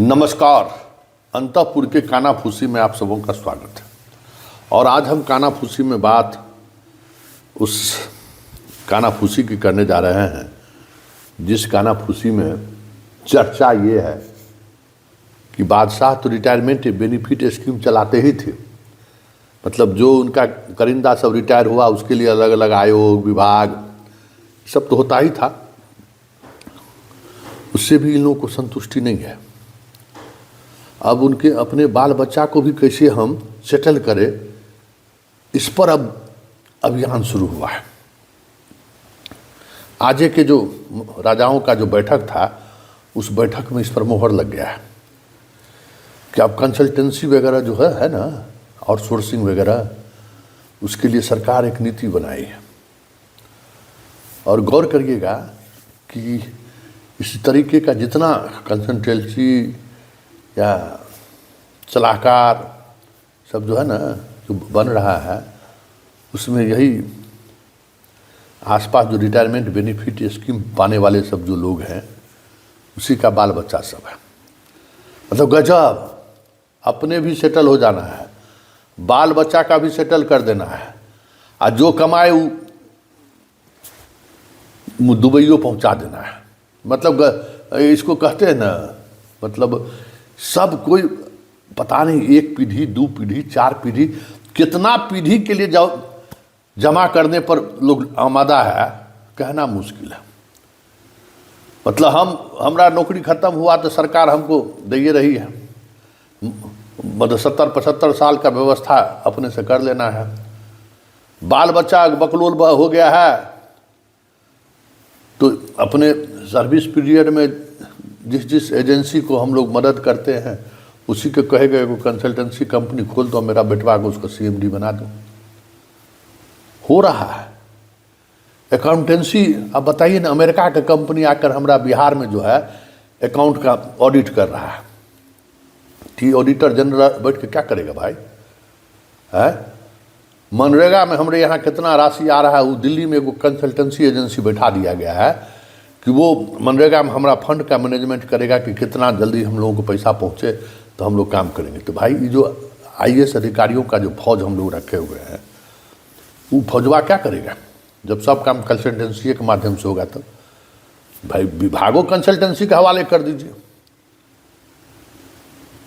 नमस्कार। अंतःपुर के कानाफूसी में आप सबों का स्वागत है। और आज हम कानाफूसी में बात उस कानाफूसी की करने जा रहे हैं जिस कानाफूसी में चर्चा ये है कि बादशाह तो रिटायरमेंट बेनिफिट स्कीम चलाते ही थे। मतलब जो उनका करिंदा सब रिटायर हुआ उसके लिए अलग अलग आयोग विभाग सब तो होता ही था। उससे भी इन लोगों को संतुष्टि नहीं है। अब उनके अपने बाल बच्चा को भी कैसे हम सेटल करें, इस पर अब अभियान शुरू हुआ है। आज के जो राजाओं का जो बैठक था उस बैठक में इस पर मोहर लग गया है कि अब कंसल्टेंसी वगैरह जो है ना, आउटसोर्सिंग वगैरह, उसके लिए सरकार एक नीति बनाई है। और गौर करिएगा कि इस तरीके का जितना कंसल्टेंसी या सलाहकार सब जो है ना जो बन रहा है, उसमें यही आसपास जो रिटायरमेंट बेनिफिट स्कीम पाने वाले सब जो लोग हैं उसी का बाल बच्चा सब है। मतलब गजब, अपने भी सेटल हो जाना है, बाल बच्चा का भी सेटल कर देना है, और जो कमाए वो दुबईयों पहुंचा देना है। मतलब इसको कहते हैं ना, मतलब सब कोई पता नहीं, एक पीढ़ी, दो पीढ़ी, चार पीढ़ी, कितना पीढ़ी के लिए जमा करने पर लोग आमादा है, कहना मुश्किल है। मतलब हमारा नौकरी खत्म हुआ तो सरकार हमको दे रही है, मतलब 70-75 साल का व्यवस्था अपने से कर लेना है। बाल बच्चा बकलोल हो गया है तो अपने सर्विस पीरियड में जिस एजेंसी को हम लोग मदद करते हैं उसी के कहे गए को कंसल्टेंसी कंपनी खोल दो, मेरा बेटवा को उसका सीएमडी बना दो। हो रहा है अकाउंटेंसी। अब बताइए ना, अमेरिका का कंपनी आकर हमारा बिहार में जो है अकाउंट का ऑडिट कर रहा है कि ऑडिटर जनरल बैठ के क्या करेगा भाई है। मनरेगा में हमारे यहाँ कितना राशि आ रहा है, वो दिल्ली में एगो कंसल्टेंसी एजेंसी बैठा दिया गया है कि वो मनरेगा में हमारा फंड का मैनेजमेंट करेगा कि कितना जल्दी हम लोगों को पैसा पहुँचे तो हम लोग काम करेंगे। तो भाई ये जो आईएएस अधिकारियों का जो फौज हम लोग रखे हुए हैं, वो फौजवा क्या करेगा जब सब काम कंसल्टेंसी के माध्यम से होगा? तब भाई विभागों कंसल्टेंसी के हवाले कर दीजिए।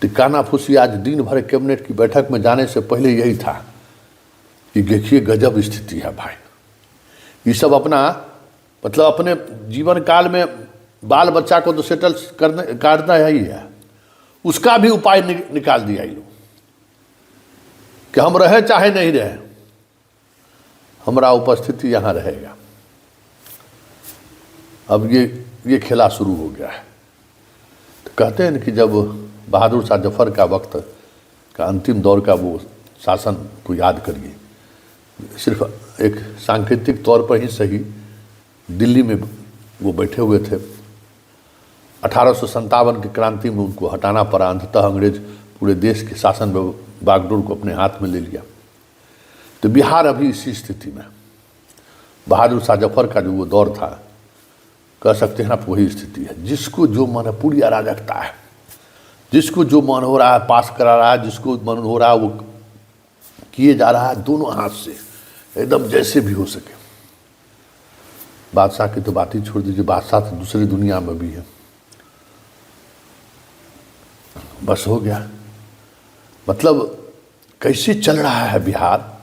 तो कानाफूसी आज दिन भर कैबिनेट की बैठक में जाने से पहले यही था कि देखिए गजब स्थिति है भाई। ये सब अपना मतलब अपने जीवन काल में बाल बच्चा को तो सेटल करना ही है, उसका भी उपाय निकाल दिया ये लोग कि हम रहे चाहे नहीं रहे, हमारा उपस्थिति यहाँ रहेगा। अब ये खेला शुरू हो गया है। तो कहते हैं कि जब बहादुर शाह जफर का वक्त का अंतिम दौर का वो शासन को याद करिए, सिर्फ एक सांकेतिक तौर पर ही सही, दिल्ली में वो बैठे हुए थे। 1857 की क्रांति में उनको हटाना पड़ा। अंततः अंग्रेज पूरे देश के शासन बागडोर को अपने हाथ में ले लिया। तो बिहार अभी इसी स्थिति में, बहादुर शाह जफर का जो वो दौर था, कह सकते हैं आप वही स्थिति है। जिसको जो मन है, पूरी अराजकता है, जिसको जो मन हो रहा है पास करा रहा है, जिसको मन हो रहा है वो किए जा रहा है, दोनों हाथ से एकदम जैसे भी हो सके। बादशाह की तो बात ही छोड़ दीजिए, बादशाह तो दूसरी दुनिया में भी है। बस हो गया। मतलब कैसे चल रहा है बिहार,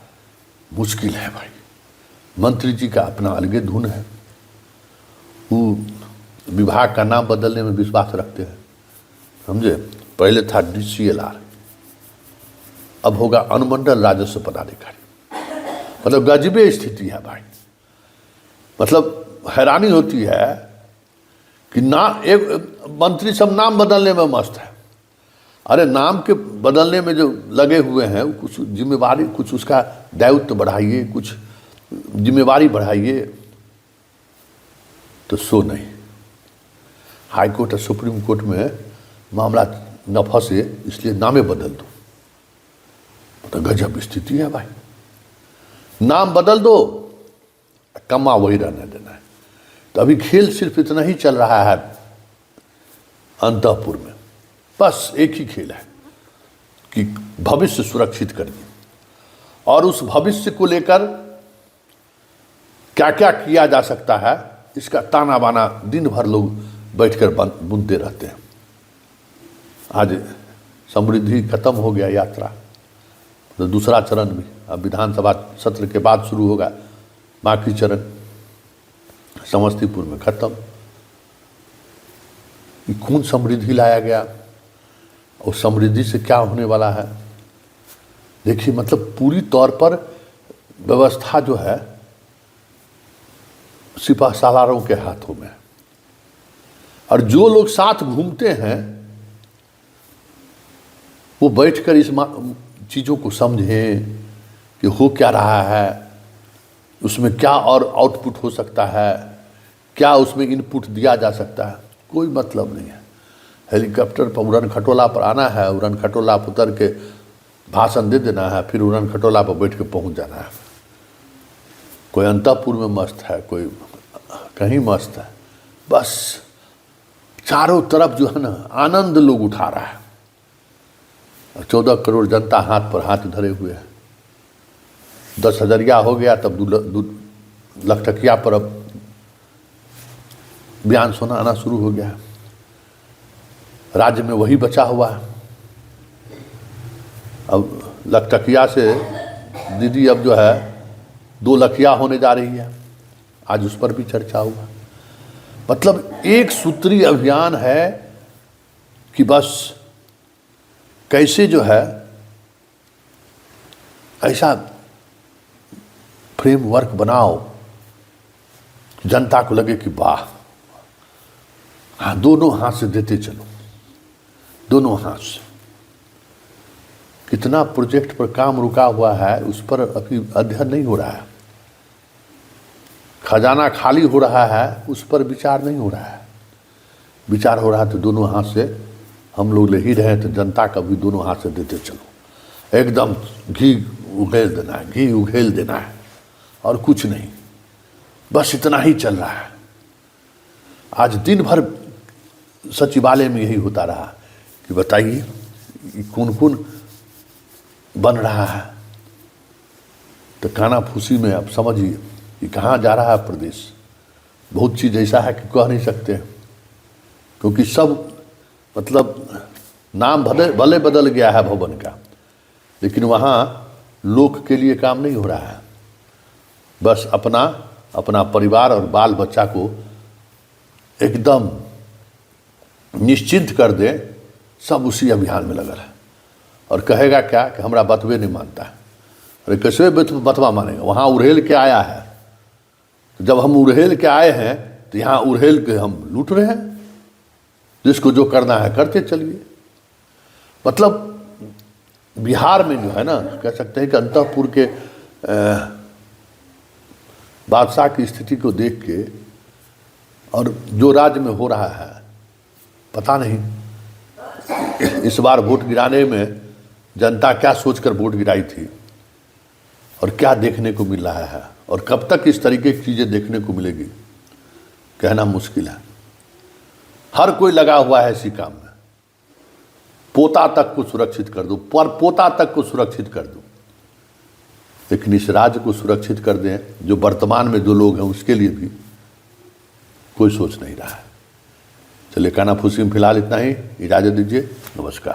मुश्किल है भाई। मंत्री जी का अपना अलगे धुन है, वो विभाग का नाम बदलने में विश्वास रखते हैं, समझे। पहले था DCLR, अब होगा अनुमंडल राजस्व पदाधिकारी। मतलब गजबे स्थिति है भाई। मतलब हैरानी होती है कि ना एक मंत्री सब नाम बदलने में मस्त है। अरे नाम के बदलने में जो लगे हुए हैं कुछ जिम्मेवारी, कुछ उसका दायित्व बढ़ाइए, कुछ जिम्मेवारी बढ़ाइए। तो सो नहीं, हाई कोर्ट और सुप्रीम कोर्ट में मामला न फंसे इसलिए नामे बदल दो। तो गजब स्थिति है भाई। नाम बदल दो, कमा वही रहने देना है। तो अभी खेल सिर्फ इतना ही चल रहा है अंतःपुर में। बस एक ही खेल है कि भविष्य सुरक्षित करिए, और उस भविष्य को लेकर क्या क्या किया जा सकता है इसका ताना बाना दिन भर लोग बैठकर बुनते रहते हैं। आज समृद्धि खत्म हो गया यात्रा, तो दूसरा चरण भी अब विधानसभा सत्र के बाद शुरू होगा। बाकी चरण समस्तीपुर में खत्म। कौन समृद्धि लाया गया और समृद्धि से क्या होने वाला है? देखिए, मतलब पूरी तौर पर व्यवस्था जो है सिपह सालारों के हाथों में, और जो लोग साथ घूमते हैं वो बैठकर इस चीज़ों को समझें कि हो क्या रहा है, उसमें क्या और आउटपुट हो सकता है, क्या उसमें इनपुट दिया जा सकता है। कोई मतलब नहीं है। हेलीकॉप्टर पर उड़न खटोला पर आना है, उड़न खटोला पर उतर के भाषण दे देना है, फिर उड़न खटोला पर बैठ के पहुंच जाना है। कोई अंतःपुर में मस्त है, कोई कहीं मस्त है। बस चारों तरफ जो है ना आनंद लोग उठा रहा है। 14 करोड़ जनता हाथ पर हाथ धरे हुए है। 10,000 हो गया तब 2 लखटकिया पर अब बयान सुना आना शुरू हो गया है। राज्य में वही बचा हुआ है। अब लखटकिया से दीदी अब जो है 2 लखिया होने जा रही है, आज उस पर भी चर्चा हुआ। मतलब एक सूत्री अभियान है कि बस कैसे जो है ऐसा फ्रेमवर्क बनाओ जनता को लगे कि वाह, हाँ, दोनों हाथ से देते चलो, दोनों हाथ से। कितना प्रोजेक्ट पर काम रुका हुआ है, उस पर अभी अध्ययन नहीं हो रहा है। खजाना खाली हो रहा है, उस पर विचार नहीं हो रहा है। विचार हो रहा है तो दोनों हाथ से हम लोग ले ही रहे हैं, तो जनता का भी दोनों हाथ से देते चलो। एकदम घी उगेल देना है, घी उगेल देना है, और कुछ नहीं, बस इतना ही चल रहा है। आज दिन भर सचिवालय में यही होता रहा कि बताइए कौन कौन बन रहा है। तो कानाफूसी में अब समझिए कि कहाँ जा रहा है प्रदेश। बहुत चीज़ ऐसा है कि कह नहीं सकते, क्योंकि सब मतलब नाम भले बदल गया है भवन का, लेकिन वहाँ लोक के लिए काम नहीं हो रहा है। बस अपना परिवार और बाल बच्चा को एकदम निश्चिंत कर दे, सब उसी अभियान में लगल है। और कहेगा क्या कि हमरा बतवे नहीं मानता है। अरे कैसे बतवा मानेगा? वहाँ उड़ेल के आया है। तो जब हम उड़ेल के आए हैं तो यहाँ उड़ेल के हम लूट रहे हैं। जिसको जो करना है करते चलिए। मतलब बिहार में जो है ना, कह सकते हैं कि अंतःपुर के बादशाह की स्थिति को देख के और जो राज्य में हो रहा है, पता नहीं इस बार वोट गिराने में जनता क्या सोचकर वोट गिराई थी और क्या देखने को मिल रहा है, और कब तक इस तरीके की चीज़ें देखने को मिलेगी कहना मुश्किल है। हर कोई लगा हुआ है इसी काम में। पोता तक को सुरक्षित कर दो, पर पोता तक को सुरक्षित कर दो, लेकिन इस राज्य को सुरक्षित कर दें जो वर्तमान में जो लोग हैं उसके लिए भी कोई सोच नहीं रहा है। चलिए, कानाफूसी में फिलहाल इतना ही, इजाज़त दीजिए, नमस्कार।